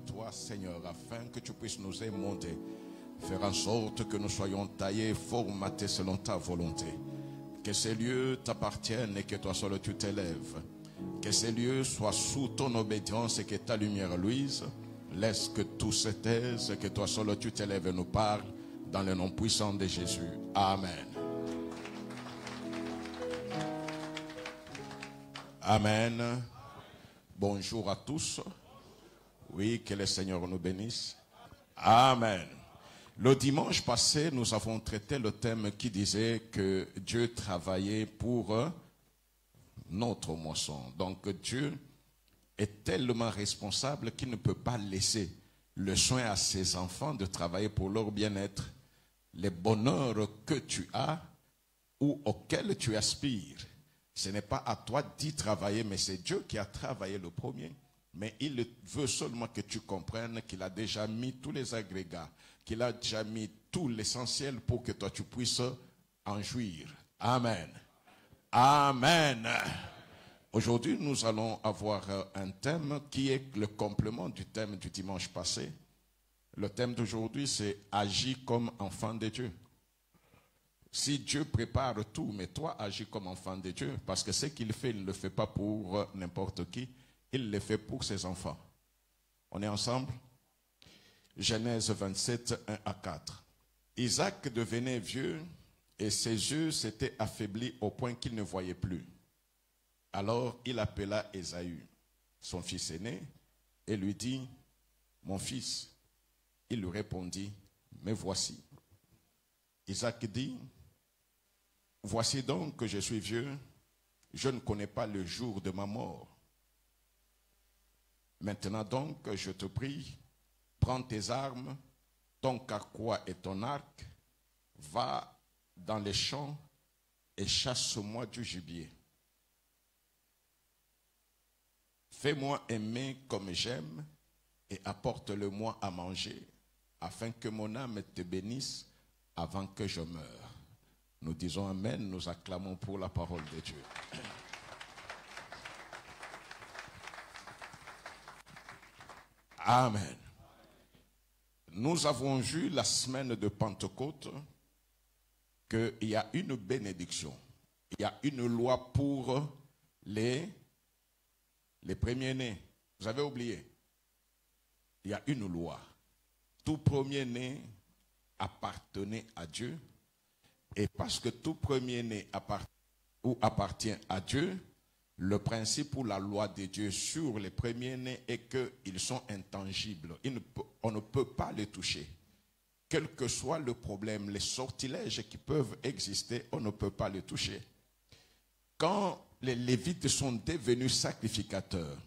toi, Seigneur, afin que tu puisses nous émonder, faire en sorte que nous soyons taillés, formatés selon ta volonté. Que ces lieux t'appartiennent et que toi seul tu t'élèves. Que ces lieux soient sous ton obédience et que ta lumière luise. Laisse que tout se taise et que toi seul tu t'élèves et nous parles dans le nom puissant de Jésus. Amen. Amen. Bonjour à tous. Oui, que le Seigneur nous bénisse. Amen. Le dimanche passé, nous avons traité le thème qui disait que Dieu travaillait pour notre moisson. Donc Dieu est tellement responsable qu'il ne peut pas laisser le soin à ses enfants de travailler pour leur bien-être. Les bonheurs que tu as ou auxquels tu aspires, ce n'est pas à toi d'y travailler, mais c'est Dieu qui a travaillé le premier. Mais il veut seulement que tu comprennes qu'il a déjà mis tous les agrégats, qu'il a déjà mis tout l'essentiel pour que toi tu puisses en jouir. Amen. Amen. Aujourd'hui, nous allons avoir un thème qui est le complément du thème du dimanche passé. Le thème d'aujourd'hui, c'est « Agis comme enfant de Dieu ». Si Dieu prépare tout, mais toi, agis comme enfant de Dieu, parce que ce qu'il fait, il ne le fait pas pour n'importe qui, il le fait pour ses enfants. On est ensemble? Genèse 27, 1 à 4. Isaac devenait vieux et ses yeux s'étaient affaiblis au point qu'il ne voyait plus. Alors il appela Ésaü, son fils aîné, et lui dit, « Mon fils. » Il lui répondit, « Me voici. » Isaac dit, « Voici donc que je suis vieux, je ne connais pas le jour de ma mort. Maintenant donc, je te prie, prends tes armes, ton carquois et ton arc, va dans les champs et chasse-moi du gibier. Fais-moi aimer comme j'aime et apporte-le-moi à manger, afin que mon âme te bénisse avant que je meure. » Nous disons Amen, nous acclamons pour la parole de Dieu. Amen. Nous avons vu la semaine de Pentecôte qu'il y a une bénédiction. Il y a une loi pour les premiers-nés. Vous avez oublié? Il y a une loi. Tout premier-né appartenait à Dieu. Et parce que tout premier-né appartient à Dieu, le principe ou la loi de Dieu sur les premiers-nés est qu'ils sont intangibles. On ne peut pas les toucher. Quel que soit le problème, les sortilèges qui peuvent exister, on ne peut pas les toucher. Quand les Lévites sont devenus sacrificateurs,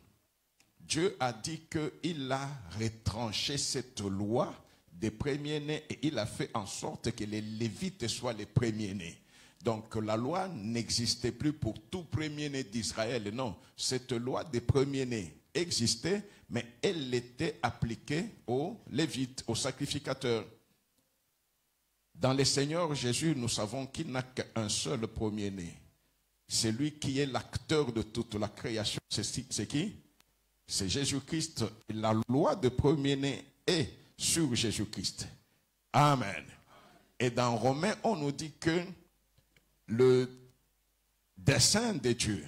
Dieu a dit qu'il a retranché cette loi des premiers-nés et il a fait en sorte que les Lévites soient les premiers-nés. Donc la loi n'existait plus pour tout premier-né d'Israël. Non, cette loi des premiers-nés existait, mais elle était appliquée aux Lévites, aux sacrificateurs. Dans le Seigneur Jésus, nous savons qu'il n'a qu'un seul premier-né. C'est lui qui est l'acteur de toute la création. C'est qui? C'est Jésus-Christ. La loi de premier-né est sur Jésus-Christ. Amen. Et dans Romains, on nous dit que le dessein de Dieu,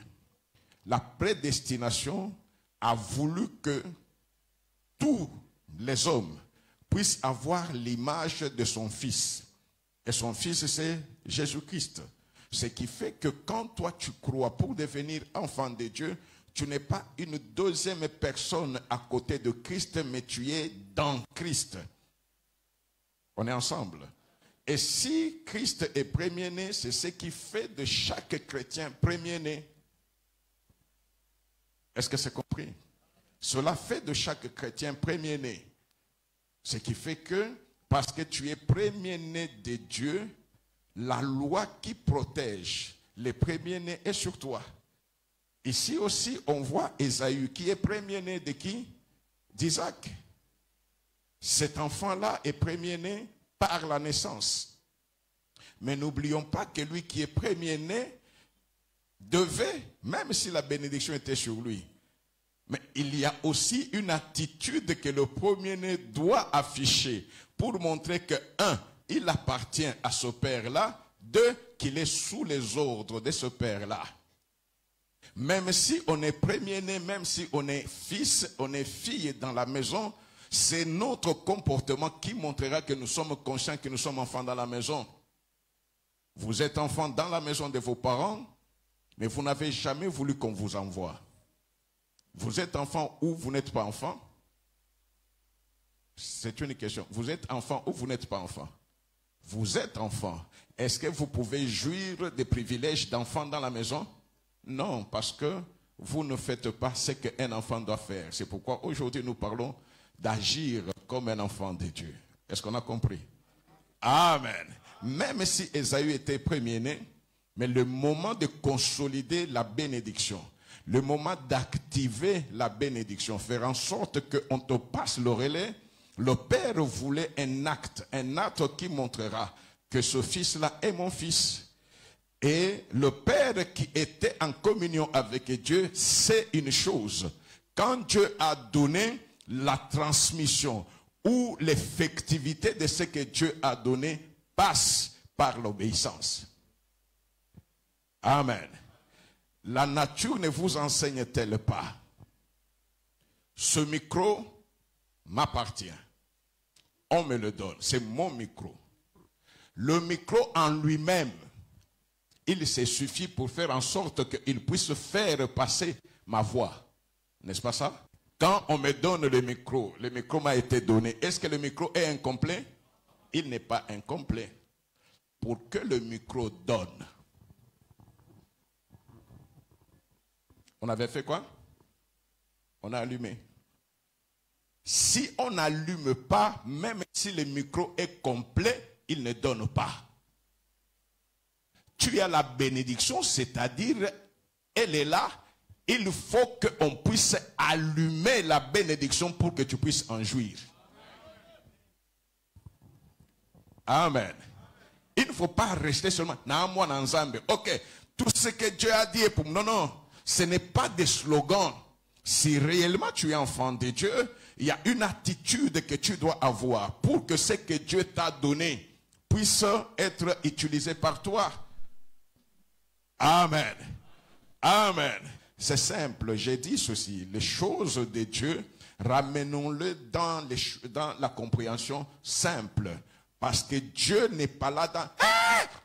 la prédestination a voulu que tous les hommes puissent avoir l'image de son Fils. Et son Fils, c'est Jésus-Christ. Ce qui fait que quand toi tu crois pour devenir enfant de Dieu, tu n'es pas une deuxième personne à côté de Christ, mais tu es dans Christ. On est ensemble. Et si Christ est premier-né, c'est ce qui fait de chaque chrétien premier-né. Est-ce que c'est compris? Cela fait de chaque chrétien premier-né. Ce qui fait que, parce que tu es premier-né de Dieu, la loi qui protège les premiers-nés est sur toi. Ici aussi, on voit Ésaü, qui est premier-né de qui? D'Isaac. Cet enfant-là est premier-né par la naissance. Mais n'oublions pas que lui qui est premier-né devait, même si la bénédiction était sur lui, Mais il y a aussi une attitude que le premier-né doit afficher pour montrer que, un, il appartient à ce père-là, deux, qu'il est sous les ordres de ce père-là. Même si on est premier-né, même si on est fils, on est fille dans la maison, c'est notre comportement qui montrera que nous sommes conscients que nous sommes enfants dans la maison. Vous êtes enfant dans la maison de vos parents, mais vous n'avez jamais voulu qu'on vous envoie. Vous êtes enfant ou vous n'êtes pas enfant? C'est une question. Vous êtes enfant ou vous n'êtes pas enfant? Vous êtes enfant. Est-ce que vous pouvez jouir des privilèges d'enfant dans la maison? Non, parce que vous ne faites pas ce qu'un enfant doit faire. C'est pourquoi aujourd'hui nous parlons d'agir comme un enfant de Dieu. Est-ce qu'on a compris? Amen. Même si Ésaü était premier-né, mais le moment de consolider la bénédiction, le moment d'activer la bénédiction, faire en sorte qu'on te passe le relais, le Père voulait un acte qui montrera que ce fils-là est mon fils. Et le Père qui était en communion avec Dieu, c'est une chose. Quand Dieu a donné la transmission ou l'effectivité de ce que Dieu a donné passe par l'obéissance. Amen. La nature ne vous enseigne-t-elle pas? Ce micro m'appartient. On me le donne. C'est mon micro. Le micro en lui-même, il se suffit pour faire en sorte qu'il puisse faire passer ma voix. N'est-ce pas ça? Quand on me donne le micro m'a été donné. Est-ce que le micro est incomplet? Il n'est pas incomplet. Pour que le micro donne, on avait fait quoi? On a allumé. Si on n'allume pas, même si le micro est complet, il ne donne pas. Tu as la bénédiction, c'est-à-dire, elle est là. Il faut qu'on puisse allumer la bénédiction pour que tu puisses en jouir. Amen. Il ne faut pas rester seulement dans moi, dans Zambé. Ok, tout ce que Dieu a dit est pour moi. Non, non, ce n'est pas des slogans. Si réellement tu es enfant de Dieu, il y a une attitude que tu dois avoir pour que ce que Dieu t'a donné puisse être utilisé par toi. Amen. Amen. C'est simple, j'ai dit ceci. Les choses de Dieu, ramenons-les dans la compréhension simple. Parce que Dieu n'est pas là dans...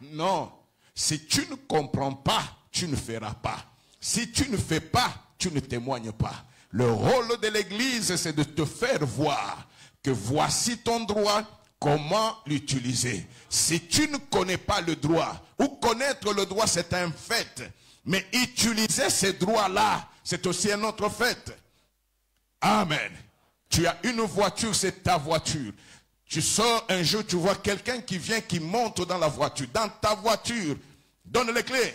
Non. Si tu ne comprends pas, tu ne feras pas. Si tu ne fais pas, tu ne témoignes pas. Le rôle de l'Église, c'est de te faire voir que voici ton droit, comment l'utiliser. Si tu ne connais pas le droit, ou connaître le droit, c'est un fait. Mais utiliser ces droits-là, c'est aussi un autre fait. Amen. Tu as une voiture, c'est ta voiture. Tu sors un jour, tu vois quelqu'un qui vient, qui monte dans la voiture. Dans ta voiture, donne les clés.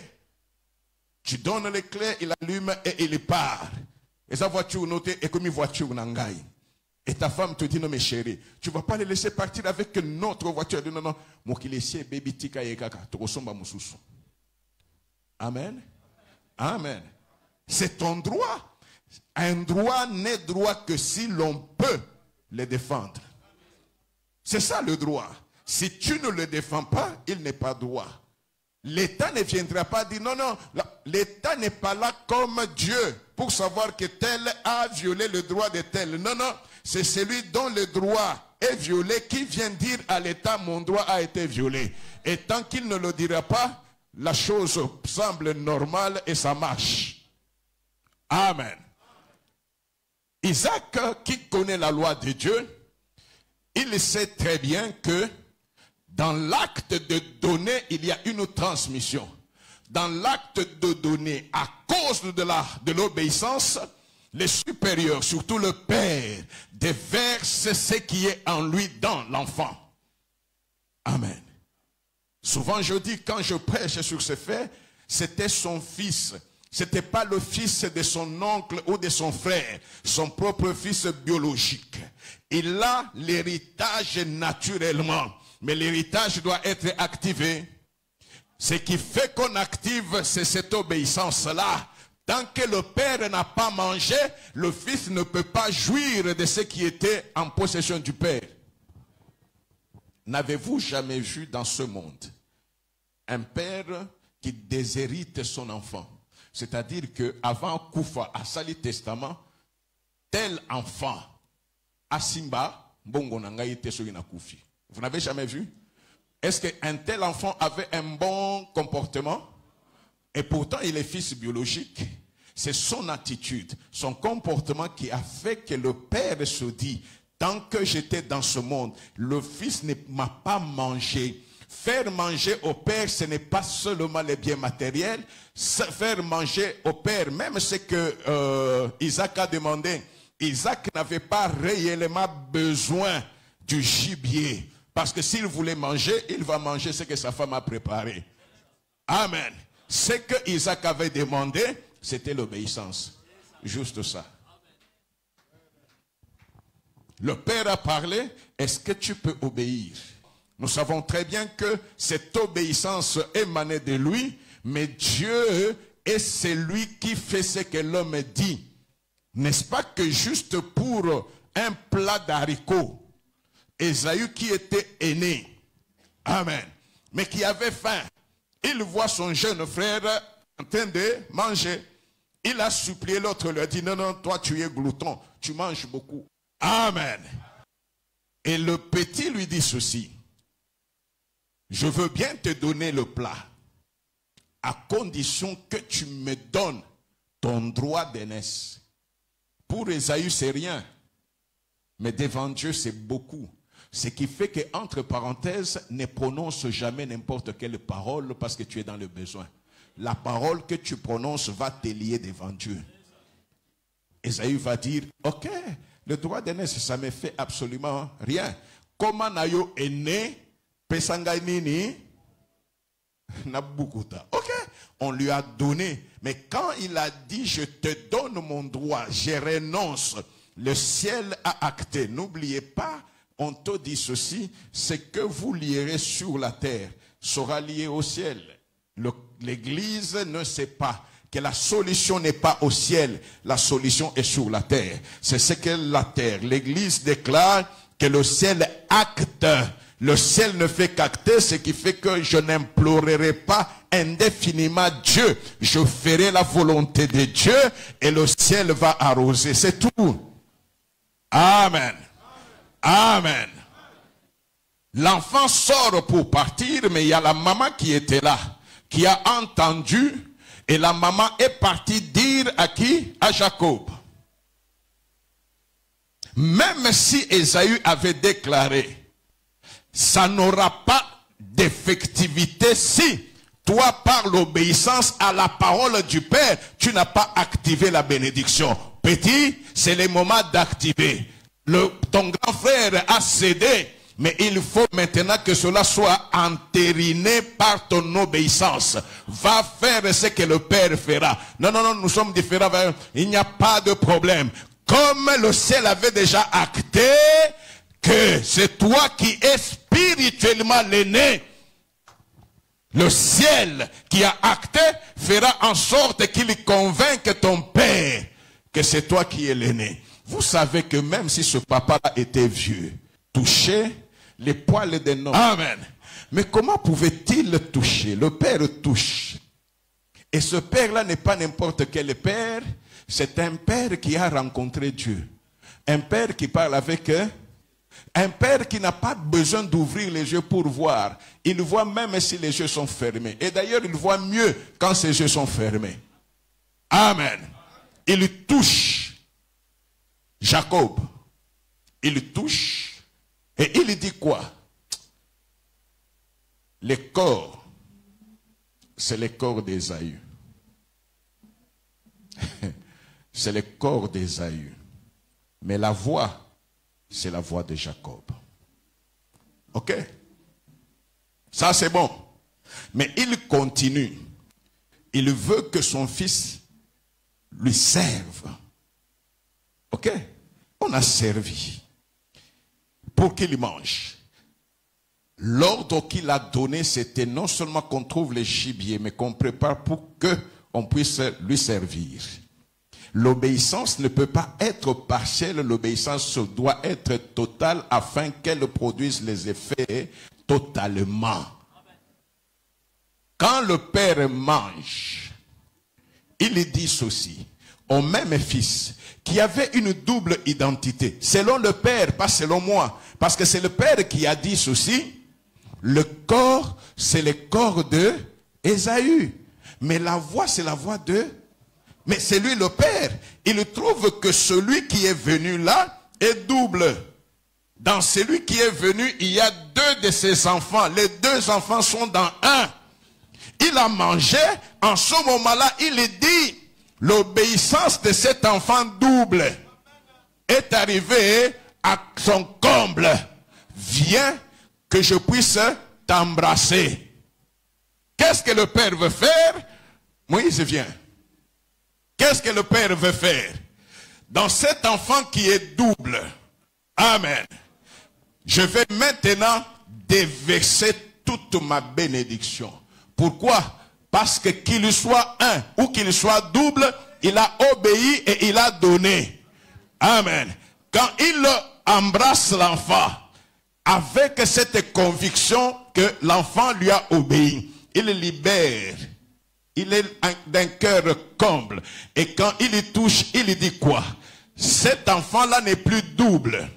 Tu donnes les clés, il allume et il part. Et sa voiture notée est comme une voiture nangai. Et ta femme te dit, non mais chérie, tu ne vas pas les laisser partir avec une autre voiture. Elle dit, non, non, moi qui laisse baby tika et kaka, tu ressembles à Moussoussou. Amen. Amen. C'est ton droit. Un droit n'est droit que si l'on peut le défendre. C'est ça le droit. Si tu ne le défends pas, il n'est pas droit. L'État ne viendra pas dire non, non, l'État n'est pas là comme Dieu pour savoir que tel a violé le droit de tel. Non, non, c'est celui dont le droit est violé qui vient dire à l'État mon droit a été violé. Et tant qu'il ne le dira pas, la chose semble normale et ça marche. Amen. Isaac, qui connaît la loi de Dieu, il sait très bien que dans l'acte de donner, il y a une transmission. Dans l'acte de donner, à cause de l'obéissance, les supérieurs, surtout le Père, déversent ce qui est en lui dans l'enfant. Amen. Souvent je dis, quand je prêche sur ce fait, c'était son fils. Ce n'était pas le fils de son oncle ou de son frère, son propre fils biologique. Il a l'héritage naturellement, mais l'héritage doit être activé. Ce qui fait qu'on active, c'est cette obéissance-là. Tant que le père n'a pas mangé, le fils ne peut pas jouir de ce qui était en possession du père. N'avez-vous jamais vu dans ce monde un père qui déshérite son enfant? C'est-à-dire qu'avant Koufa, à Sali Testament, tel enfant, Asimba, Bongo Nangaïte Soyina Koufi. Vous n'avez jamais vu? Est-ce qu'un tel enfant avait un bon comportement? Et pourtant, il est fils biologique. C'est son attitude, son comportement qui a fait que le père se dit, tant que j'étais dans ce monde, le fils ne m'a pas mangé. Faire manger au père, ce n'est pas seulement les biens matériels. Faire manger au père, même ce que Isaac a demandé. Isaac n'avait pas réellement besoin du gibier. Parce que s'il voulait manger, il va manger ce que sa femme a préparé. Amen. Ce que Isaac avait demandé, c'était l'obéissance. Juste ça. Le père a parlé, est-ce que tu peux obéir? Nous savons très bien que cette obéissance émanait de lui, mais Dieu est celui qui fait ce que l'homme dit. N'est-ce pas que juste pour un plat d'haricots, Ésaü qui était aîné, amen, mais qui avait faim, il voit son jeune frère en train de manger. Il a supplié, l'autre lui a dit, non, non, toi tu es glouton, tu manges beaucoup. Amen. Et le petit lui dit ceci, je veux bien te donner le plat, à condition que tu me donnes ton droit d'aînesse. Pour Ésaü, c'est rien, mais devant Dieu, c'est beaucoup. Ce qui fait qu'entre parenthèses, ne prononce jamais n'importe quelle parole parce que tu es dans le besoin. La parole que tu prononces va te lier devant Dieu. Ésaü va dire, ok, le droit d'aînesse, ça ne me fait absolument rien. Comment Nayo est né, Pesangainini, Nabukuta. Ok, on lui a donné. Mais quand il a dit, je te donne mon droit, je renonce, le ciel a acté. N'oubliez pas, on te dit ceci, ce que vous lierez sur la terre sera lié au ciel. L'Église ne sait pas que la solution n'est pas au ciel, la solution est sur la terre. C'est ce que la terre. L'Église déclare que le ciel acte. Le ciel ne fait qu'acter, ce qui fait que je n'implorerai pas indéfiniment Dieu. Je ferai la volonté de Dieu et le ciel va arroser. C'est tout. Amen. Amen. L'enfant sort pour partir, mais il y a la maman qui était là, qui a entendu, et la maman est partie dire à qui? À Jacob. Même si Ésaü avait déclaré, ça n'aura pas d'effectivité si toi, par l'obéissance à la parole du Père, tu n'as pas activé la bénédiction. Petit, c'est le moment d'activer. Ton grand frère a cédé, mais il faut maintenant que cela soit entériné par ton obéissance. Va faire ce que le Père fera. Non, non, non, nous sommes différents. Il n'y a pas de problème. Comme le ciel avait déjà acté que c'est toi qui es spirituellement l'aîné, le ciel qui a acté fera en sorte qu'il convainque ton Père que c'est toi qui es l'aîné. Vous savez que même si ce papa-là était vieux, touchait les poils d'un homme. Amen. Mais comment pouvait-il toucher? Le Père touche. Et ce Père-là n'est pas n'importe quel Père. C'est un Père qui a rencontré Dieu. Un Père qui parle avec eux. Un Père qui n'a pas besoin d'ouvrir les yeux pour voir. Il voit même si les yeux sont fermés. Et d'ailleurs, il voit mieux quand ses yeux sont fermés. Amen. Il touche Jacob. Il touche. Et il dit quoi? Le corps, c'est le corps d'Ésaü. C'est le corps d'Ésaü. Mais la voix, c'est la voix de Jacob. Ok? Ça c'est bon. Mais il continue. Il veut que son fils lui serve. Ok? On a servi pour qu'il mange. L'ordre qu'il a donné, c'était non seulement qu'on trouve les gibiers, mais qu'on prépare pour que on puisse lui servir. L'obéissance ne peut pas être partielle, l'obéissance doit être totale afin qu'elle produise les effets totalement. Quand le père mange, il dit ceci au même fils qui avait une double identité, selon le père, pas selon moi, parce que c'est le père qui a dit ceci. Le corps, c'est le corps de Ésaü, mais la voix, c'est la voix de... Mais c'est lui le père. Il trouve que celui qui est venu là est double. Dans celui qui est venu, il y a deux de ses enfants. Les deux enfants sont dans un. Il a mangé. En ce moment-là, il dit, l'obéissance de cet enfant double est arrivée à son comble. Viens que je puisse t'embrasser. Qu'est-ce que le père veut faire? Moïse vient. Qu'est-ce que le père veut faire? Dans cet enfant qui est double, amen, je vais maintenant déverser toute ma bénédiction. Pourquoi? Parce que qu'il soit un ou qu'il soit double, il a obéi et il a donné. Amen. Quand il embrasse l'enfant, avec cette conviction que l'enfant lui a obéi, il libère. Il est d'un cœur comble. Et quand il y touche, il dit quoi? Cet enfant-là n'est plus double.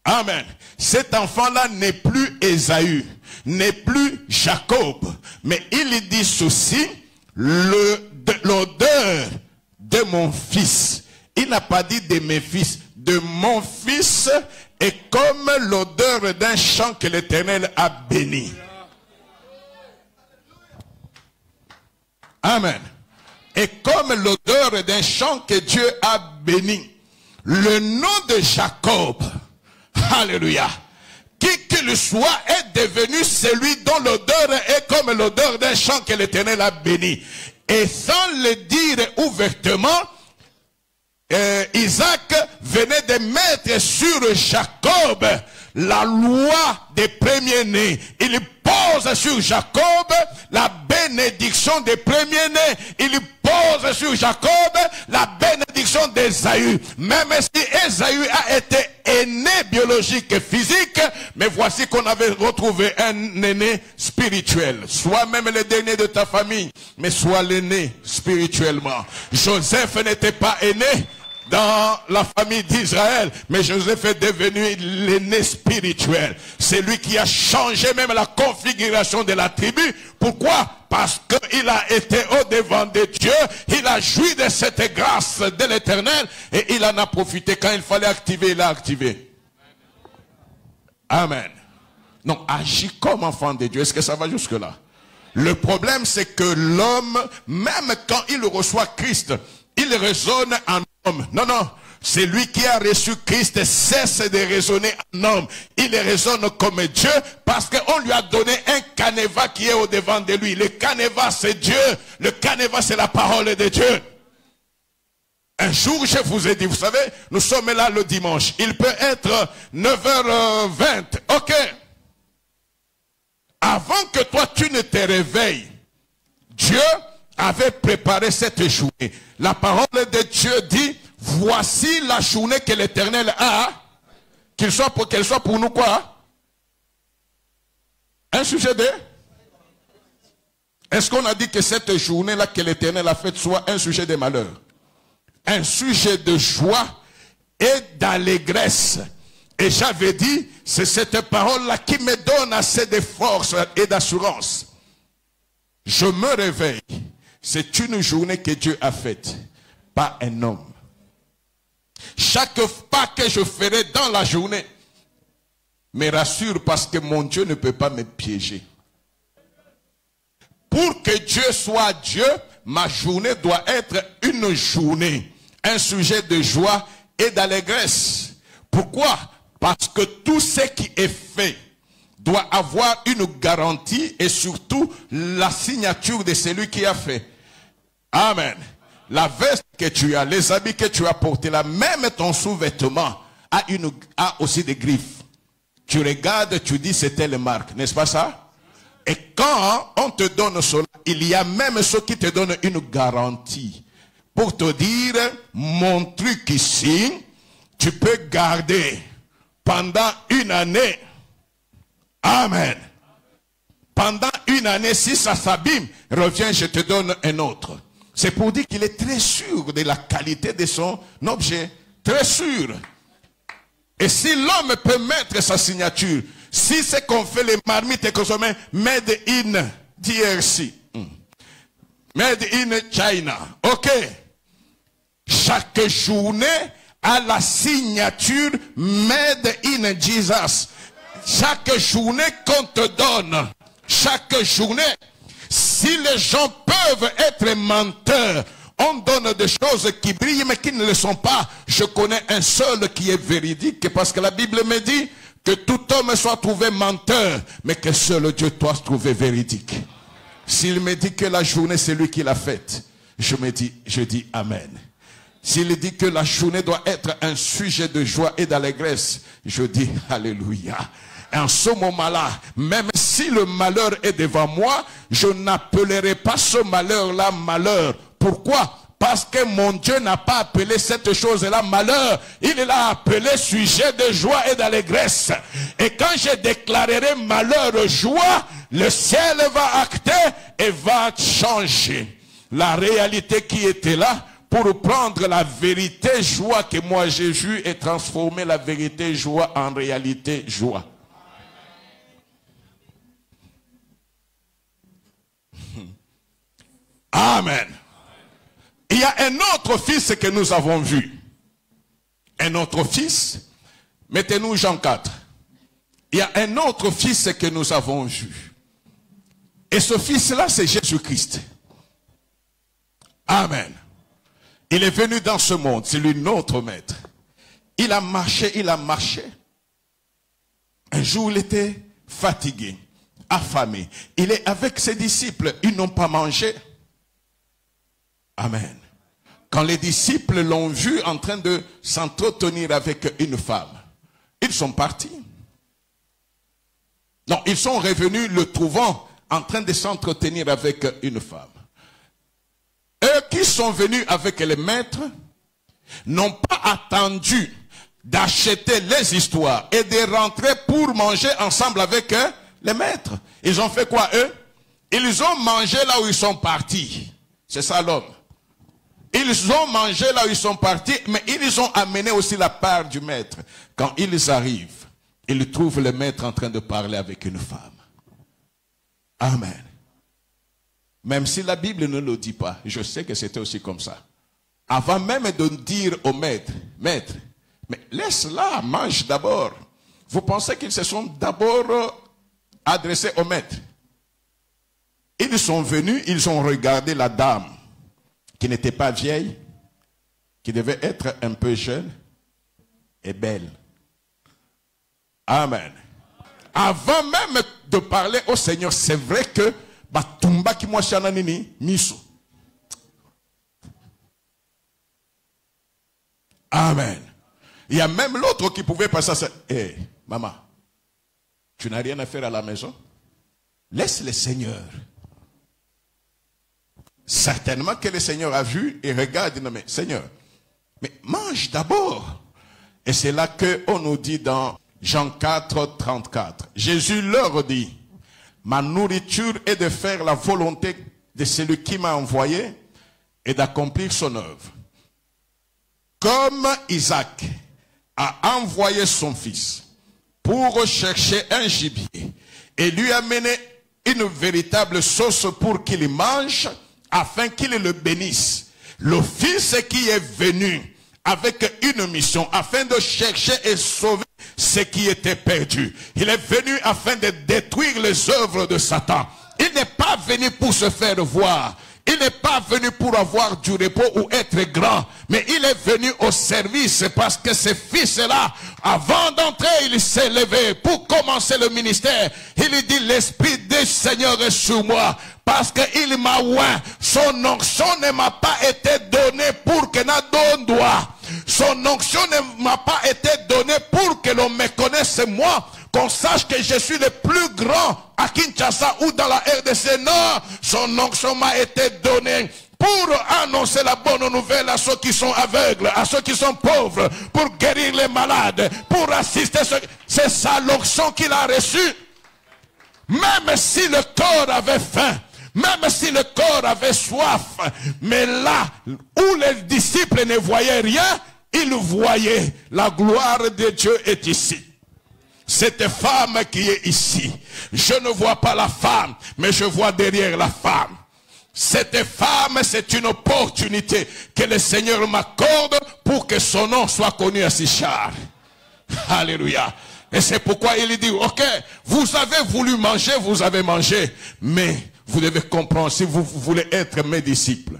Amen. Cet enfant-là n'est plus Ésaü, n'est plus Jacob. Mais il dit ceci, l'odeur de mon fils. Il n'a pas dit de mes fils, de mon fils est comme l'odeur d'un champ que l'Éternel a béni. Amen. Et comme l'odeur d'un champ que Dieu a béni. Le nom de Jacob, alléluia, qui qu'il soit, est devenu celui dont l'odeur est comme l'odeur d'un champ que l'Éternel a béni. Et sans le dire ouvertement, Isaac venait de mettre sur Jacob la loi des premiers-nés. Il pose sur Jacob la bénédiction des premiers-nés. Il pose sur Jacob la bénédiction d'Ésaü. Même si Ésaü a été aîné biologique et physique, mais voici qu'on avait retrouvé un aîné spirituel. Soit même le dernier de ta famille, mais soit l'aîné spirituellement. Joseph n'était pas aîné dans la famille d'Israël, mais Joseph est devenu l'aîné spirituel. C'est lui qui a changé même la configuration de la tribu. Pourquoi? Parce qu'il a été au-devant de Dieu, il a joui de cette grâce de l'Éternel et il en a profité. Quand il fallait activer, il a activé. Amen. Non, agis comme enfant de Dieu. Est-ce que ça va jusque-là? Le problème, c'est que l'homme, même quand il reçoit Christ, il raisonne en homme. Non, non. C'est lui qui a reçu Christ cesse de raisonner en homme. Il raisonne comme Dieu parce qu'on lui a donné un canevas qui est au devant de lui. Le canevas, c'est Dieu. Le canevas, c'est la parole de Dieu. Un jour, je vous ai dit, vous savez, nous sommes là le dimanche. Il peut être 9h20. Ok. Avant que toi, tu ne te réveilles, Dieu avait préparé cette journée. La parole de Dieu dit, voici la journée que l'Éternel a, qu'elle soit pour nous quoi? Un sujet de... Est-ce qu'on a dit que cette journée-là que l'Éternel a faite soit un sujet de malheur? Un sujet de joie et d'allégresse. Et j'avais dit, c'est cette parole-là qui me donne assez de force et d'assurance. Je me réveille. C'est une journée que Dieu a faite, pas un homme. Chaque pas que je ferai dans la journée me rassure parce que mon Dieu ne peut pas me piéger. Pour que Dieu soit Dieu, ma journée doit être une journée, un sujet de joie et d'allégresse. Pourquoi? Parce que tout ce qui est fait doit avoir une garantie et surtout la signature de celui qui a fait. Amen. La veste que tu as, les habits que tu as portés là, même ton sous-vêtement a aussi des griffes. Tu regardes, tu dis c'est telle marque, n'est-ce pas ça? Et quand quand on te donne cela, il y a même ceux qui te donnent une garantie. Pour te dire, mon truc ici, tu peux garder pendant une année. Amen. Pendant une année, si ça s'abîme, reviens, je te donne un autre. C'est pour dire qu'il est très sûr de la qualité de son objet. Très sûr. Et si l'homme peut mettre sa signature, si c'est qu'on fait les marmites et qu'on se met made in DRC, made in China, ok. Chaque journée a la signature made in Jesus. Chaque journée qu'on te donne, chaque journée, si les gens peuvent être menteurs, on donne des choses qui brillent mais qui ne le sont pas. Je connais un seul qui est véridique parce que la Bible me dit que tout homme soit trouvé menteur, mais que seul Dieu doit se trouver véridique. S'il me dit que la journée c'est lui qui l'a faite, je dis Amen. S'il dit que la journée doit être un sujet de joie et d'allégresse, je dis Alléluia. Et en ce moment-là, même si le malheur est devant moi, je n'appellerai pas ce malheur-là malheur. Pourquoi? Parce que mon Dieu n'a pas appelé cette chose-là malheur. Il l'a appelé sujet de joie et d'allégresse. Et quand je déclarerai malheur joie, le ciel va acter et va changer la réalité qui était là pour prendre la vérité joie que moi j'ai vue et transformer la vérité joie en réalité joie. Amen. Il y a un autre fils que nous avons vu. Un autre fils. Mettez-nous Jean 4. Il y a un autre fils que nous avons vu. Et ce fils-là, c'est Jésus-Christ. Amen. Il est venu dans ce monde. C'est lui notre maître. Il a marché, il a marché. Un jour, il était fatigué, affamé. Il est avec ses disciples. Ils n'ont pas mangé. Amen. Quand les disciples l'ont vu en train de s'entretenir avec une femme, ils sont partis. Non, ils sont revenus le trouvant en train de s'entretenir avec une femme. Eux qui sont venus avec les maîtres n'ont pas attendu d'acheter les histoires et de rentrer pour manger ensemble avec les maîtres. Ils ont fait quoi eux? Ils ont mangé là où ils sont partis. C'est ça l'homme. Ils ont mangé là où ils sont partis, mais ils ont amené aussi la part du maître. Quand ils arrivent, ils trouvent le maître en train de parler avec une femme. Amen. Même si la Bible ne le dit pas, je sais que c'était aussi comme ça. Avant même de dire au maître, maître, mais laisse-la, mange d'abord. Vous pensez qu'ils se sont d'abord adressés au maître? Ils sont venus, ils ont regardé la dame qui n'était pas vieille, qui devait être un peu jeune et belle. Amen. Avant même de parler au Seigneur, c'est vrai que Batumba ki mwashana nini miso. Amen. Il y a même l'autre qui pouvait passer à ça. Hé, maman, tu n'as rien à faire à la maison? Laisse le Seigneur. Certainement que le Seigneur a vu et regarde, non mais Seigneur, mais mange d'abord. Et c'est là qu'on nous dit dans Jean 4, 34. Jésus leur dit, ma nourriture est de faire la volonté de celui qui m'a envoyé et d'accomplir son œuvre. Comme Isaac a envoyé son fils pour chercher un gibier et lui amener une véritable sauce pour qu'il mange, afin qu'il le bénisse. Le fils qui est venu avec une mission afin de chercher et sauver ce qui était perdu. Il est venu afin de détruire les œuvres de Satan. Il n'est pas venu pour se faire voir. Il n'est pas venu pour avoir du repos ou être grand, mais il est venu au service parce que ce fils-là, avant d'entrer, il s'est levé pour commencer le ministère. Il dit, l'Esprit du Seigneur est sur moi parce qu'il m'a oint. Son onction ne m'a pas été donnée pour que n'a donne droit. Son onction ne m'a pas été donnée pour que l'on me connaisse moi, qu'on sache que je suis le plus grand à Kinshasa ou dans la RDC. Non, son onction m'a été donné pour annoncer la bonne nouvelle à ceux qui sont aveugles, à ceux qui sont pauvres, pour guérir les malades, pour assister ceux... C'est ça l'onction qu'il a reçue. Même si le corps avait faim, même si le corps avait soif, mais là où les disciples ne voyaient rien, ils voyaient la gloire de Dieu est ici. Cette femme qui est ici, je ne vois pas la femme, mais je vois derrière la femme. Cette femme, c'est une opportunité que le Seigneur m'accorde pour que son nom soit connu à Sichar. Alléluia. Et c'est pourquoi il dit, ok, vous avez voulu manger, vous avez mangé, mais vous devez comprendre, si vous voulez être mes disciples,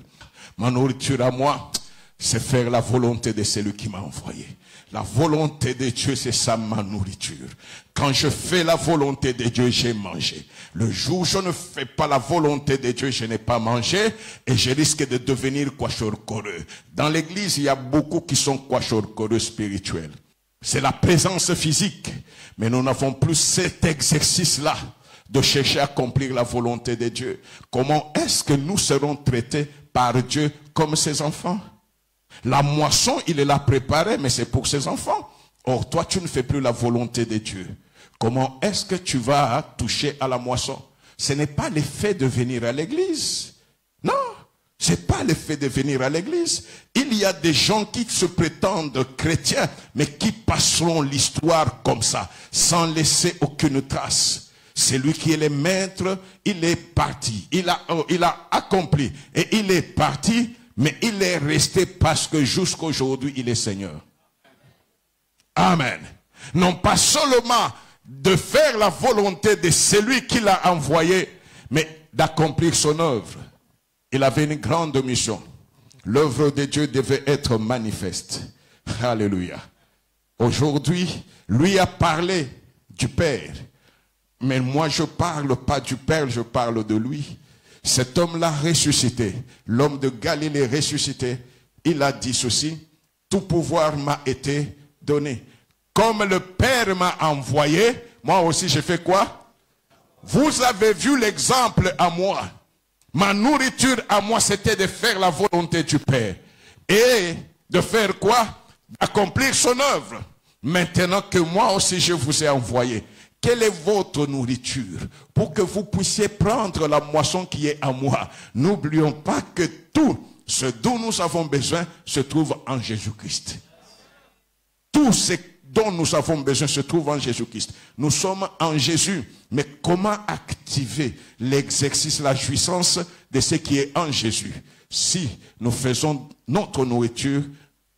ma nourriture à moi, c'est faire la volonté de celui qui m'a envoyé. La volonté de Dieu, c'est ça ma nourriture. Quand je fais la volonté de Dieu, j'ai mangé. Le jour où je ne fais pas la volonté de Dieu, je n'ai pas mangé et je risque de devenir kwashorkoreux. Dans l'église, il y a beaucoup qui sont kwashorkoreux spirituels. C'est la présence physique. Mais nous n'avons plus cet exercice-là de chercher à accomplir la volonté de Dieu. Comment est-ce que nous serons traités par Dieu comme ses enfants? La moisson, il est là préparé, mais c'est pour ses enfants. Or, toi, tu ne fais plus la volonté de Dieu. Comment est-ce que tu vas toucher à la moisson? Ce n'est pas le fait de venir à l'église. Non, ce n'est pas le fait de venir à l'église. Il y a des gens qui se prétendent chrétiens, mais qui passeront l'histoire comme ça, sans laisser aucune trace. C'est lui qui est le maître, il est parti, il a accompli, et il est parti, mais il est resté parce que jusqu'à aujourd'hui, il est Seigneur. Amen. Non pas seulement de faire la volonté de celui qui l'a envoyé, mais d'accomplir son œuvre. Il avait une grande mission. L'œuvre de Dieu devait être manifeste. Alléluia. Aujourd'hui, lui a parlé du Père. Mais moi, je ne parle pas du Père, je parle de lui. Cet homme-là ressuscité, l'homme de Galilée ressuscité, il a dit ceci, tout pouvoir m'a été donné. Comme le Père m'a envoyé, moi aussi j'ai fait quoi? Vous avez vu l'exemple à moi. Ma nourriture à moi, c'était de faire la volonté du Père. Et de faire quoi? D'accomplir son œuvre. Maintenant que moi aussi je vous ai envoyé. Quelle est votre nourriture? Pour que vous puissiez prendre la moisson qui est à moi. N'oublions pas que tout ce dont nous avons besoin se trouve en Jésus-Christ. Tout ce dont nous avons besoin se trouve en Jésus-Christ. Nous sommes en Jésus. Mais comment activer l'exercice, la jouissance de ce qui est en Jésus? Si nous faisons notre nourriture,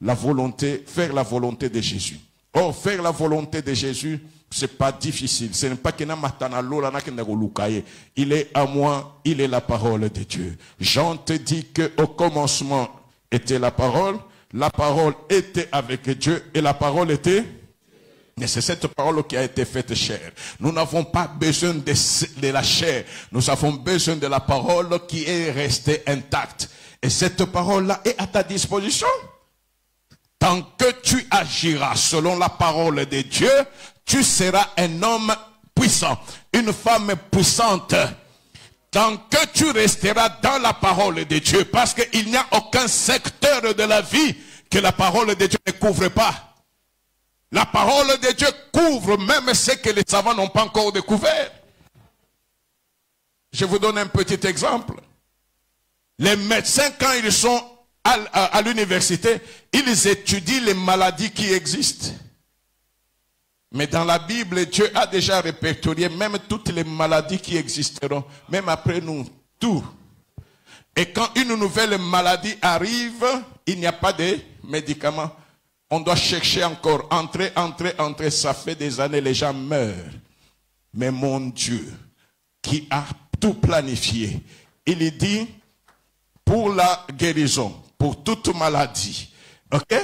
la volonté, faire la volonté de Jésus. Or, faire la volonté de Jésus, c'est pas difficile. Ce n'est pas que il est à moi, il est la parole de Dieu. Jean te dit qu'au commencement était la parole était avec Dieu et la parole était... Mais c'est cette parole qui a été faite chair. Nous n'avons pas besoin de la chair. Nous avons besoin de la parole qui est restée intacte. Et cette parole-là est à ta disposition. Tant que tu agiras selon la parole de Dieu, tu seras un homme puissant, une femme puissante. Tant que tu resteras dans la parole de Dieu, parce qu'il n'y a aucun secteur de la vie que la parole de Dieu ne couvre pas. La parole de Dieu couvre même ce que les savants n'ont pas encore découvert. Je vous donne un petit exemple. Les médecins, quand ils sont à l'université, ils étudient les maladies qui existent. Mais dans la Bible, Dieu a déjà répertorié même toutes les maladies qui existeront, même après nous, tout. Et quand une nouvelle maladie arrive, il n'y a pas de médicaments. On doit chercher encore, entrer. Ça fait des années, les gens meurent. Mais mon Dieu, qui a tout planifié, il dit, pour la guérison, pour toute maladie, ok?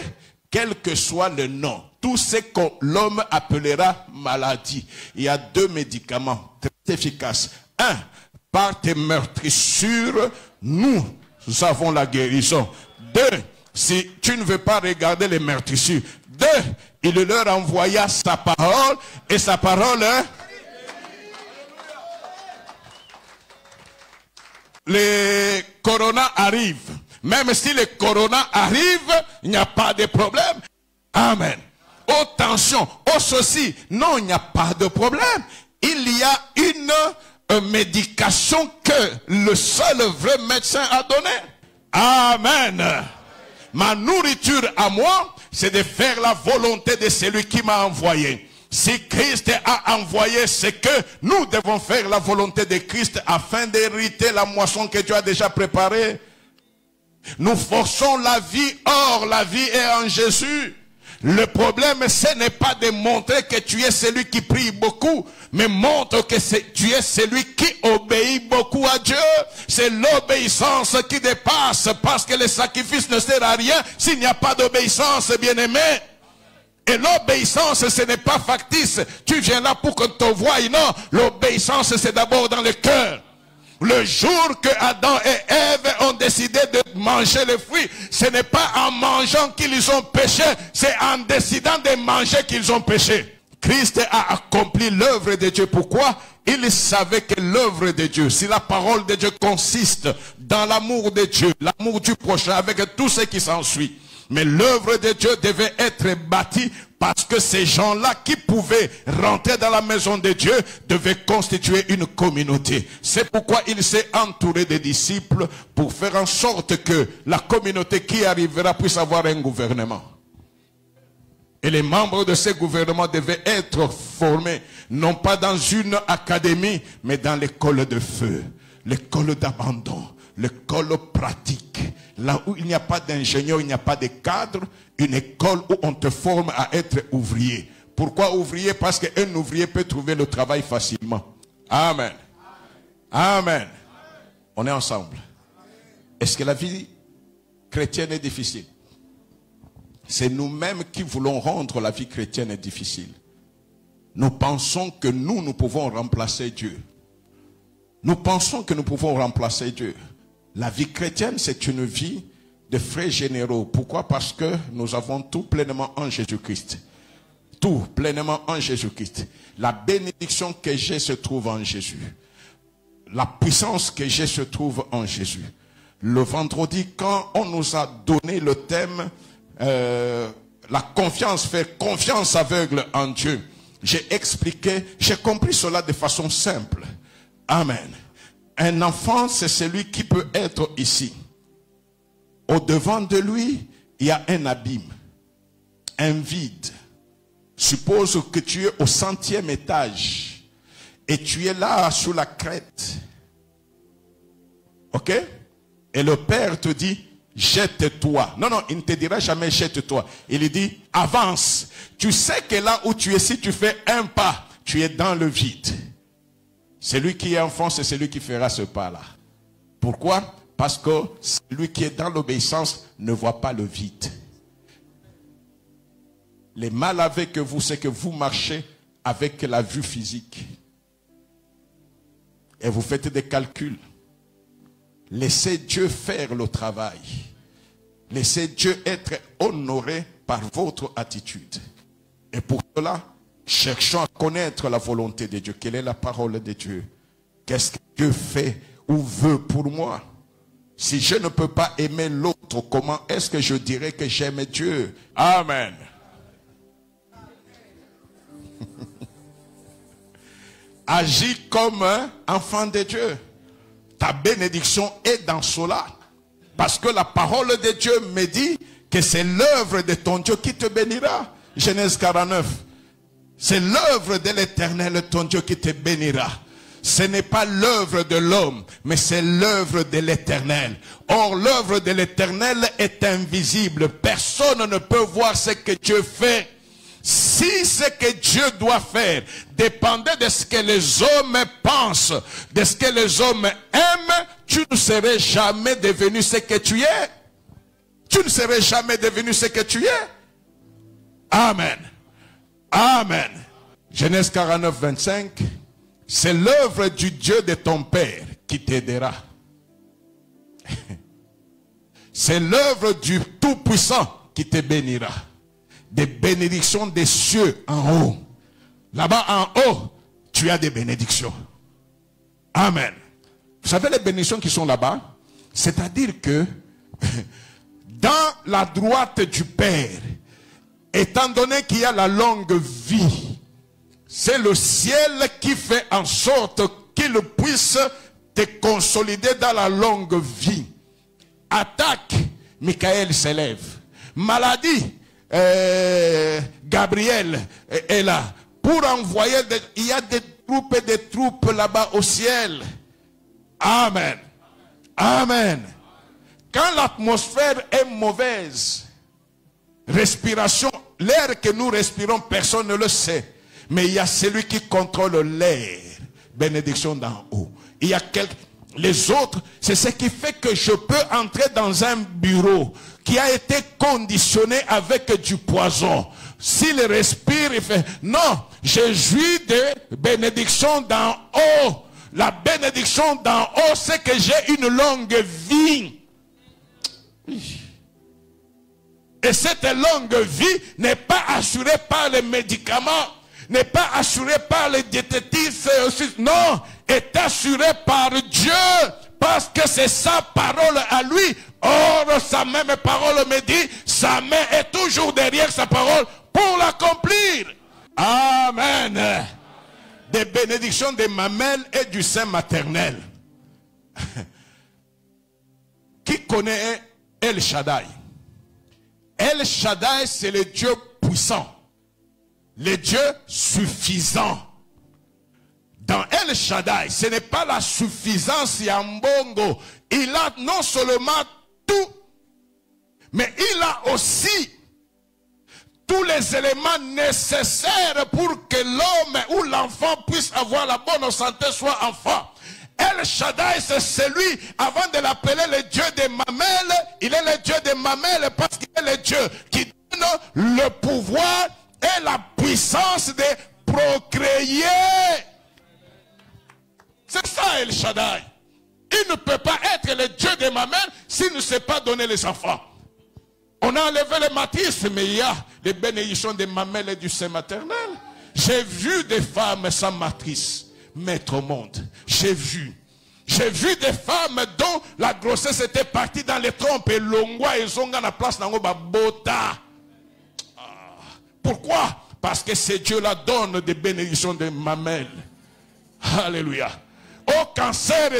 Quel que soit le nom, tout ce que l'homme appellera maladie, il y a 2 médicaments très efficaces. 1, par tes meurtrissures, nous avons la guérison. 2, si tu ne veux pas regarder les meurtrissures. 2, il leur envoya sa parole, et sa parole... Les corona arrivent. Même si les corona arrivent, il n'y a pas de problème. Amen. Oh tension, oh ceci. Non, il n'y a pas de problème. Il y a une médication que le seul vrai médecin a donnée. Amen. Ma nourriture à moi, c'est de faire la volonté de celui qui m'a envoyé. Si Christ a envoyé, c'est que nous devons faire la volonté de Christ afin d'hériter la moisson que Dieu a déjà préparée. Nous forçons la vie, or la vie est en Jésus. Le problème, ce n'est pas de montrer que tu es celui qui prie beaucoup, mais montre que tu es celui qui obéit beaucoup à Dieu. C'est l'obéissance qui dépasse, parce que le sacrifice ne sert à rien s'il n'y a pas d'obéissance, bien-aimé. Et l'obéissance, ce n'est pas factice. Tu viens là pour qu'on te voie. Non, l'obéissance, c'est d'abord dans le cœur. Le jour que Adam et Ève ont décidé de manger les fruits, ce n'est pas en mangeant qu'ils ont péché, c'est en décidant de manger qu'ils ont péché. Christ a accompli l'œuvre de Dieu. Pourquoi? Il savait que l'œuvre de Dieu, si la parole de Dieu consiste dans l'amour de Dieu, l'amour du prochain, avec tout ce qui s'ensuit, mais l'œuvre de Dieu devait être bâtie parce que ces gens-là qui pouvaient rentrer dans la maison de Dieu devaient constituer une communauté. C'est pourquoi il s'est entouré des disciples pour faire en sorte que la communauté qui arrivera puisse avoir un gouvernement. Et les membres de ce gouvernement devaient être formés, non pas dans une académie, mais dans l'école de feu, l'école d'abandon, l'école pratique. Là où il n'y a pas d'ingénieur, il n'y a pas de cadre, une école où on te forme à être ouvrier. Pourquoi ouvrier? Parce qu'un ouvrier peut trouver le travail facilement. Amen. Amen. On est ensemble. Est-ce que la vie chrétienne est difficile? C'est nous-mêmes qui voulons rendre la vie chrétienne difficile. Nous pensons que nous pouvons remplacer Dieu. Nous pensons que nous pouvons remplacer Dieu. La vie chrétienne, c'est une vie de frères généraux. Pourquoi? Parce que nous avons tout pleinement en Jésus-Christ. Tout pleinement en Jésus-Christ. La bénédiction que j'ai se trouve en Jésus. La puissance que j'ai se trouve en Jésus. Le vendredi, quand on nous a donné le thème la confiance, faire confiance aveugle en Dieu, j'ai expliqué, j'ai compris cela de façon simple. Amen. Un enfant, c'est celui qui peut être ici. Au-devant de lui, il y a un abîme, un vide. Suppose que tu es au 100e étage et tu es là sous la crête. Ok? Et le père te dit, jette-toi. Non, non, il ne te dira jamais jette-toi. Il dit, avance. Tu sais que là où tu es, si tu fais un pas, tu es dans le vide. Celui qui est enfant, c'est celui qui fera ce pas-là. Pourquoi? Parce que celui qui est dans l'obéissance ne voit pas le vide. Les mal avec vous, c'est que vous marchez avec la vue physique. Et vous faites des calculs. Laissez Dieu faire le travail. Laissez Dieu être honoré par votre attitude. Et pour cela, cherchons à connaître la volonté de Dieu. Quelle est la parole de Dieu? Qu'est-ce que Dieu fait ou veut pour moi? Si je ne peux pas aimer l'autre, comment est-ce que je dirais que j'aime Dieu? Amen. Agis comme un enfant de Dieu. Ta bénédiction est dans cela. Parce que la parole de Dieu me dit que c'est l'œuvre de ton Dieu qui te bénira. Genèse 49. C'est l'œuvre de l'Éternel, ton Dieu, qui te bénira. Ce n'est pas l'œuvre de l'homme, mais c'est l'œuvre de l'Éternel. Or, l'œuvre de l'Éternel est invisible. Personne ne peut voir ce que Dieu fait. Si ce que Dieu doit faire dépendait de ce que les hommes pensent, de ce que les hommes aiment, tu ne serais jamais devenu ce que tu es. Tu ne serais jamais devenu ce que tu es. Amen. Amen. Genèse 49, 25. C'est l'œuvre du Dieu de ton Père qui t'aidera. C'est l'œuvre du Tout-Puissant qui te bénira. des bénédictions des cieux en haut. Là-bas en haut, tu as des bénédictions. Amen. Vous savez les bénédictions qui sont là-bas? C'est-à-dire que dans la droite du Père, étant donné qu'il y a la longue vie, c'est le ciel qui fait en sorte qu'il puisse te consolider dans la longue vie. Attaque, Michael s'élève. Maladie, Gabriel est là. Pour envoyer, il y a des troupes et des troupes là-bas au ciel. Amen. Amen. Quand l'atmosphère est mauvaise, respiration, l'air que nous respirons, personne ne le sait. Mais il y a celui qui contrôle l'air. Bénédiction d'en haut. Il y a les autres, c'est ce qui fait que je peux entrer dans un bureau qui a été conditionné avec du poison. S'il respire, il fait non, je jouis de bénédiction d'en haut. La bénédiction d'en haut, c'est que j'ai une longue vie. Et cette longue vie n'est pas assurée par les médicaments, n'est pas assurée par les diététistes, non, est assurée par Dieu, parce que c'est sa parole à lui. Or, sa même parole me dit, sa main est toujours derrière sa parole pour l'accomplir. Amen. Des bénédictions des mamelles et du sein maternel. Qui connaît El Shaddai? El Shaddai, c'est le Dieu puissant, le Dieu suffisant. Dans El Shaddai, ce n'est pas la suffisance Yambongo. Il a non seulement tout, mais il a aussi tous les éléments nécessaires pour que l'homme ou l'enfant puisse avoir la bonne santé, soit enfant. El Shaddai, c'est celui, avant de l'appeler le Dieu des mamelles, il est le Dieu des mamelles parce qu'il est le Dieu qui donne le pouvoir et la puissance de procréer. C'est ça El Shaddai. Il ne peut pas être le Dieu des mamelles s'il ne sait pas donner les enfants. On a enlevé le matrice, mais il y a des bénédictions des mamelles et du sein maternel. J'ai vu des femmes sans matrice mettre au monde. J'ai vu des femmes dont la grossesse était partie dans les trompes et l'ongwa et zonga na place nango babota. Pourquoi? Parce que ce Dieu-là donne des bénédictions des mamelles. Alléluia. Au cancer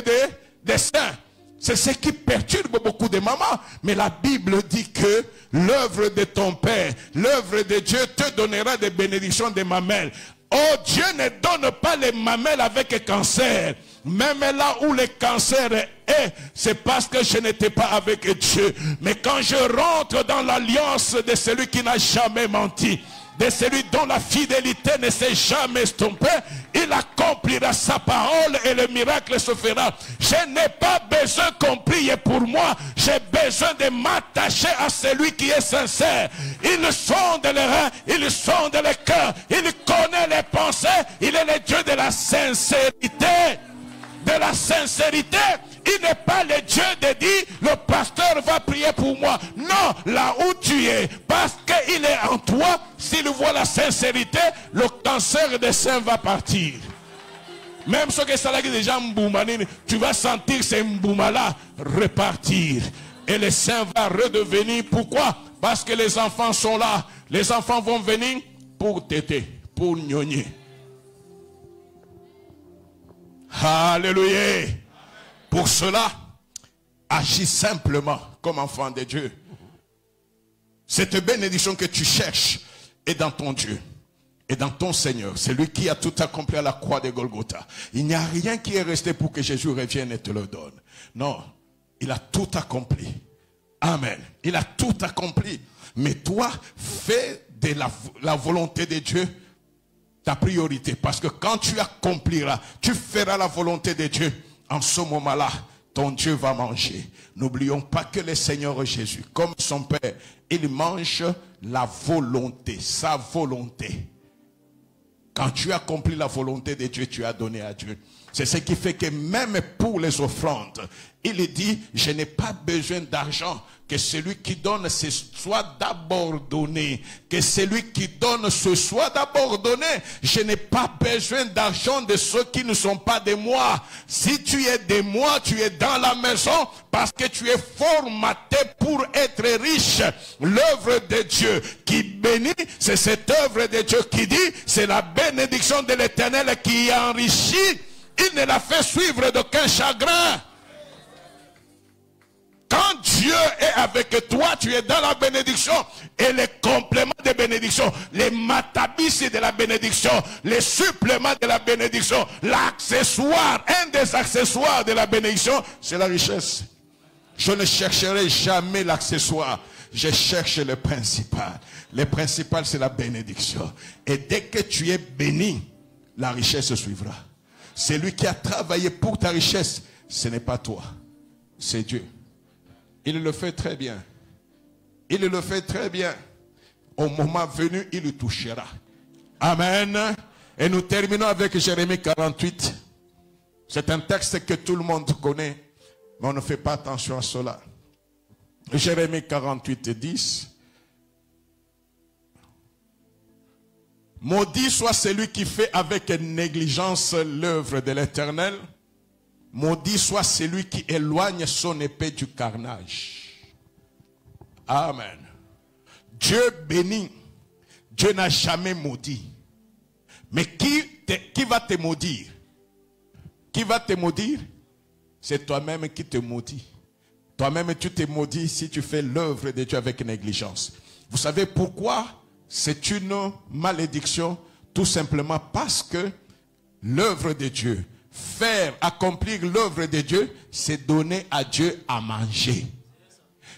des seins. C'est ce qui perturbe beaucoup de mamans. Mais la Bible dit que l'œuvre de ton Père, l'œuvre de Dieu te donnera des bénédictions des mamelles. Oh, Dieu ne donne pas les mamelles avec cancer. Même là où le cancer est, c'est parce que je n'étais pas avec Dieu. Mais quand je rentre dans l'alliance de celui qui n'a jamais menti, de celui dont la fidélité ne s'est jamais estompée, il accomplira sa parole et le miracle se fera. Je n'ai pas besoin qu'on prie pour moi, j'ai besoin de m'attacher à celui qui est sincère. Il sonde les reins, il sonde les cœurs, il connaît les pensées, il est le Dieu de la sincérité. De la sincérité. Il n'est pas le Dieu de dire le pasteur va prier pour moi. Non, là où tu es, parce qu'il est en toi, s'il voit la sincérité, le cancer des seins va partir. Même ce que ça dit déjà mboumanine, tu vas sentir ces mboumala repartir. Et le sein va redevenir. Pourquoi? Parce que les enfants sont là. Les enfants vont venir pour téter, pour gnogner. Alléluia. Pour cela, agis simplement comme enfant de Dieu. Cette bénédiction que tu cherches est dans ton Dieu, est dans ton Seigneur. C'est lui qui a tout accompli à la croix de Golgotha. Il n'y a rien qui est resté pour que Jésus revienne et te le donne. Non, il a tout accompli. Amen. Il a tout accompli. Mais toi, fais de la volonté de Dieu ta priorité. Parce que quand tu accompliras, tu feras la volonté de Dieu, en ce moment-là, ton Dieu va manger. N'oublions pas que le Seigneur Jésus, comme son Père, il mange la volonté, sa volonté. Quand tu accomplis la volonté de Dieu, tu as donné à Dieu. C'est ce qui fait que même pour les offrandes, il dit, je n'ai pas besoin d'argent. Que celui qui donne, ce soit d'abord donné. Que celui qui donne, ce soit d'abord donné. Je n'ai pas besoin d'argent de ceux qui ne sont pas de moi. Si tu es de moi, tu es dans la maison parce que tu es formaté pour être riche. L'œuvre de Dieu qui bénit, c'est cette œuvre de Dieu qui dit, c'est la bénédiction de l'Éternel qui enrichit. Il ne l'a fait suivre d'aucun chagrin. Quand Dieu est avec toi, tu es dans la bénédiction. Et les compléments de bénédiction, les matabis de la bénédiction, les suppléments de la bénédiction, l'accessoire, un des accessoires de la bénédiction, c'est la richesse. Je ne chercherai jamais l'accessoire. Je cherche le principal. Le principal, c'est la bénédiction. Et dès que tu es béni, la richesse suivra. Celui qui a travaillé pour ta richesse, ce n'est pas toi, c'est Dieu. Il le fait très bien. Il le fait très bien. Au moment venu, il le touchera. Amen. Et nous terminons avec Jérémie 48. C'est un texte que tout le monde connaît, mais on ne fait pas attention à cela. Jérémie 48, 10. Maudit soit celui qui fait avec négligence l'œuvre de l'Éternel. Maudit soit celui qui éloigne son épée du carnage. Amen. Dieu bénit. Dieu n'a jamais maudit. Mais qui va te maudire? Qui va te maudire? C'est toi-même qui te maudis. Toi-même tu te maudis si tu fais l'œuvre de Dieu avec négligence. Vous savez pourquoi c'est une malédiction? Tout simplement parce que l'œuvre de Dieu, faire, accomplir l'œuvre de Dieu, c'est donner à Dieu à manger.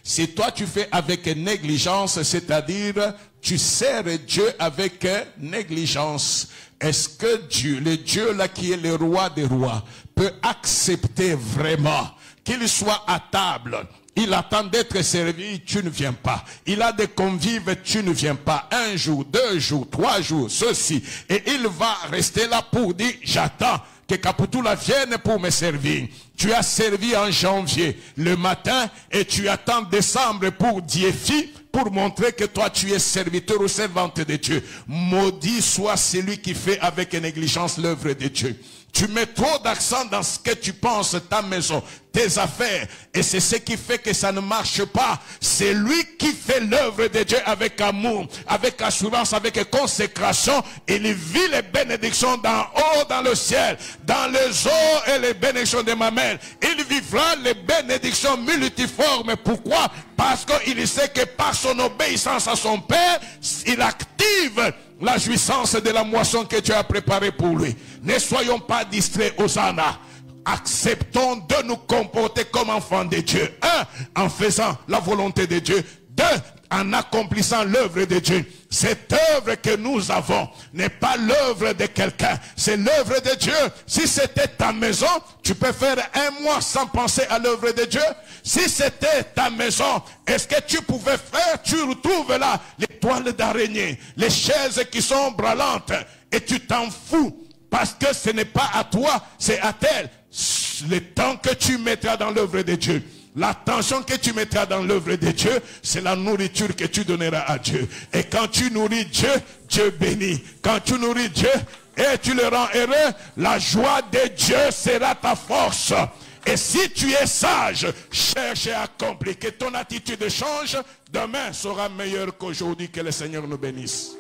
Si toi tu fais avec négligence, c'est-à-dire tu sers Dieu avec négligence, est-ce que Dieu, le Dieu là qui est le roi des rois, peut accepter vraiment qu'il soit à table? Il attend d'être servi, tu ne viens pas. Il a des convives, tu ne viens pas. 1 jour, 2 jours, 3 jours, ceci. Et il va rester là pour dire, j'attends que Kaputula vienne pour me servir. Tu as servi en janvier le matin et tu attends décembre pour Diéfi, pour montrer que toi tu es serviteur ou servante de Dieu. Maudit soit celui qui fait avec négligence l'œuvre de Dieu. Tu mets trop d'accent dans ce que tu penses, ta maison, tes affaires. Et c'est ce qui fait que ça ne marche pas. C'est lui qui fait l'œuvre de Dieu avec amour, avec assurance, avec consécration. Il vit les bénédictions d'en haut dans le ciel, dans les eaux et les bénédictions de ma mère. Il vivra les bénédictions multiformes. Pourquoi? Parce qu'il sait que par son obéissance à son Père, il active la jouissance de la moisson que Dieu a préparée pour lui. Ne soyons pas distraits, Hosanna. Acceptons de nous comporter comme enfants de Dieu. 1. En faisant la volonté de Dieu. 2. En accomplissant l'œuvre de Dieu. Cette œuvre que nous avons n'est pas l'œuvre de quelqu'un, c'est l'œuvre de Dieu. Si c'était ta maison, tu peux faire 1 mois sans penser à l'œuvre de Dieu. Si c'était ta maison, est-ce que tu pouvais faire, tu retrouves là les toiles d'araignée, les chaises qui sont branlantes, et tu t'en fous parce que ce n'est pas à toi, c'est à tel. Le temps que tu mettras dans l'œuvre de Dieu, l'attention que tu mettras dans l'œuvre de Dieu, c'est la nourriture que tu donneras à Dieu. Et quand tu nourris Dieu, Dieu bénit. Quand tu nourris Dieu et tu le rends heureux, la joie de Dieu sera ta force. Et si tu es sage, cherche et accomplis. Que ton attitude change. Demain sera meilleur qu'aujourd'hui. Que le Seigneur nous bénisse.